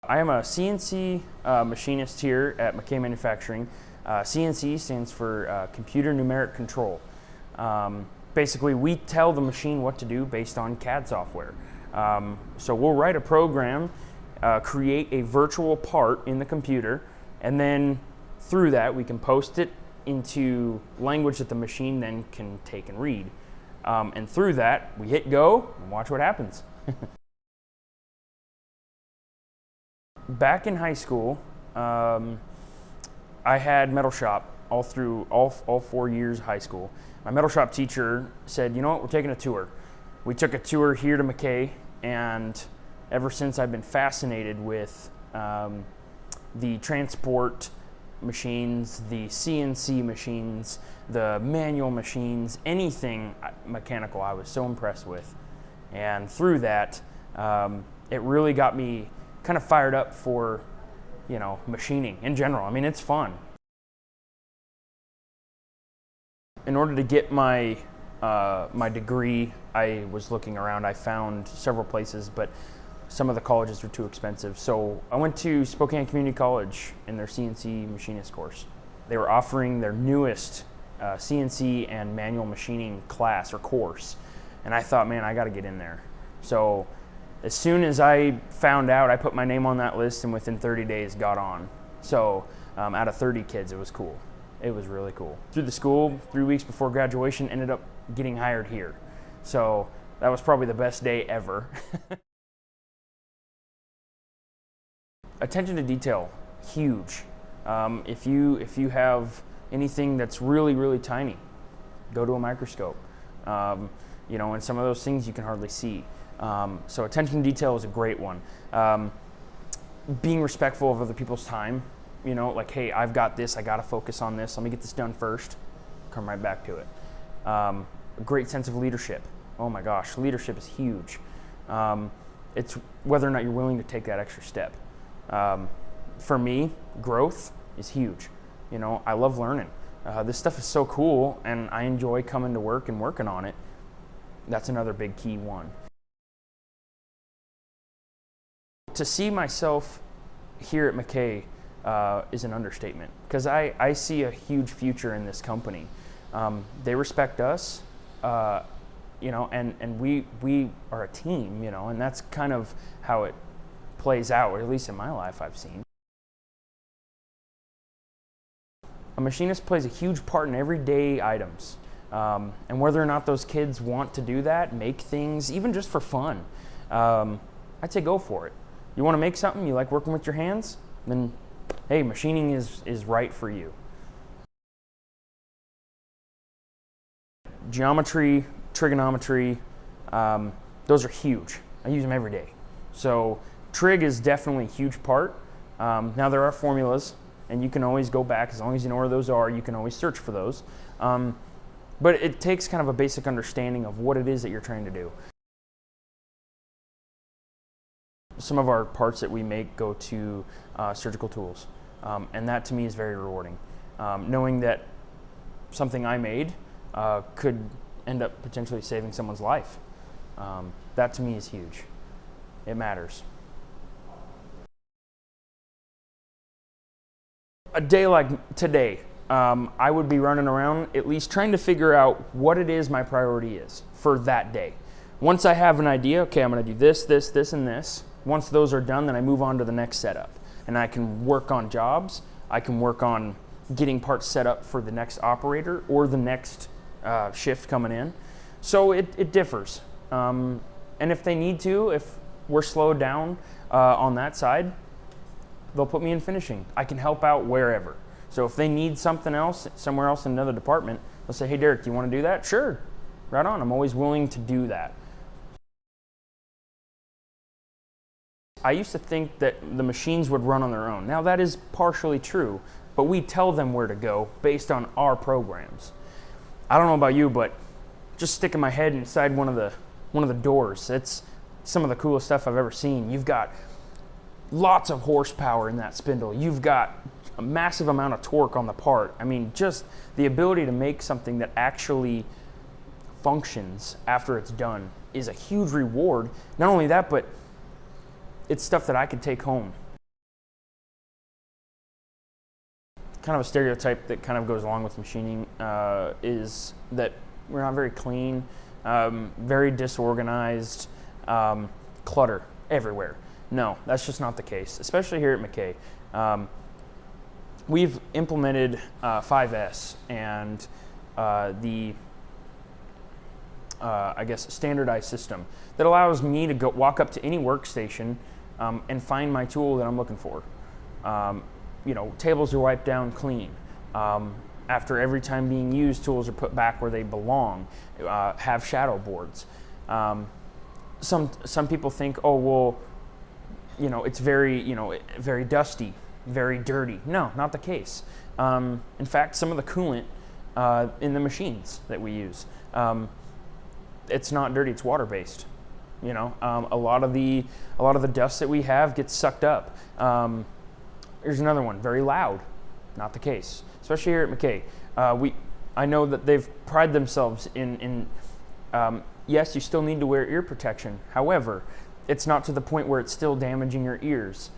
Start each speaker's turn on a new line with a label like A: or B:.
A: I am a CNC machinist here at Mackay Manufacturing. CNC stands for Computer Numeric Control. Basically, we tell the machine what to do based on CAD software. So we'll write a program, create a virtual part in the computer, and then through that we can post it into language that the machine then can take and read. And through that, we hit go and watch what happens. Back in high school, I had metal shop all through all 4 years of high school. My metal shop teacher said, you know what, we're taking a tour. We took a tour here to Mackay, and ever since I've been fascinated with the transport machines, the CNC machines, the manual machines, anything mechanical I was so impressed with. And through that, it really got me kind of fired up for, you know, machining in general. I mean, it's fun. In order to get my my degree, I was looking around. I found several places, but some of the colleges were too expensive. So I went to Spokane Community College in their CNC machinist course. They were offering their newest CNC and manual machining class or course. And I thought, man, I got to get in there. So as soon as I found out, I put my name on that list, and within 30 days got on. So out of 30 kids, it was cool. It was really cool. Through the school, 3 weeks before graduation, ended up getting hired here. So that was probably the best day ever. Attention to detail, huge. If you have anything that's really, really tiny, go to a microscope. You know, and some of those things you can hardly see. So attention to detail is a great one. Being respectful of other people's time, you know, like, hey, I've got this, I gotta focus on this, let me get this done first, come right back to it. A great sense of leadership. Oh my gosh, leadership is huge. It's whether or not you're willing to take that extra step. For me, growth is huge. You know, I love learning. This stuff is so cool, and I enjoy coming to work and working on it. That's another big key one. To see myself here at Mackay is an understatement, because I see a huge future in this company. They respect us, you know, and we are a team, you know, and that's kind of how it plays out, or at least in my life I've seen. A machinist plays a huge part in everyday items, and whether or not those kids want to do that, make things, even just for fun, I'd say go for it. You want to make something, you like working with your hands, then hey, machining is right for you. Geometry, trigonometry, those are huge. I use them every day. So trig is definitely a huge part. Now there are formulas, and you can always go back, as long as you know where those are, you can always search for those. But it takes kind of a basic understanding of what it is that you're trying to do. Some of our parts that we make go to surgical tools, and that to me is very rewarding. Knowing that something I made could end up potentially saving someone's life. That to me is huge. It matters. A day like today, I would be running around at least trying to figure out what it is my priority is for that day. Once I have an idea, okay, I'm going to do this, this, this, and this. Once those are done, then I move on to the next setup. And I can work on jobs. I can work on getting parts set up for the next operator or the next shift coming in. So it differs. And if they need to, if we're slowed down on that side, they'll put me in finishing. I can help out wherever. So if they need something else, somewhere else in another department, they'll say, hey, Derek, do you want to do that? Sure, right on. I'm always willing to do that. I used to think that the machines would run on their own. Now that is partially true, but we tell them where to go based on our programs. I don't know about you, but just sticking my head inside one of the doors, it's some of the coolest stuff I've ever seen. You've got lots of horsepower in that spindle. You've got a massive amount of torque on the part. I mean, just the ability to make something that actually functions after it's done is a huge reward. Not only that, but it's stuff that I could take home. kind of a stereotype that kind of goes along with machining is that we're not very clean, very disorganized, clutter everywhere. No, that's just not the case, especially here at Mackay. We've implemented 5S and the I guess standardized system that allows me to go walk up to any workstation and find my tool that I'm looking for. You know, tables are wiped down clean. After every time being used, tools are put back where they belong. Have shadow boards. Some people think, oh well, you know, it's very dusty, very dirty. No, not the case. In fact, some of the coolant in the machines that we use, it's not dirty. It's water based. You know, a lot of the dust that we have gets sucked up. Here's another one. Very loud. Not the case. Especially here at Mackay. I know that they've prided themselves in yes, you still need to wear ear protection. However, it's not to the point where it's still damaging your ears.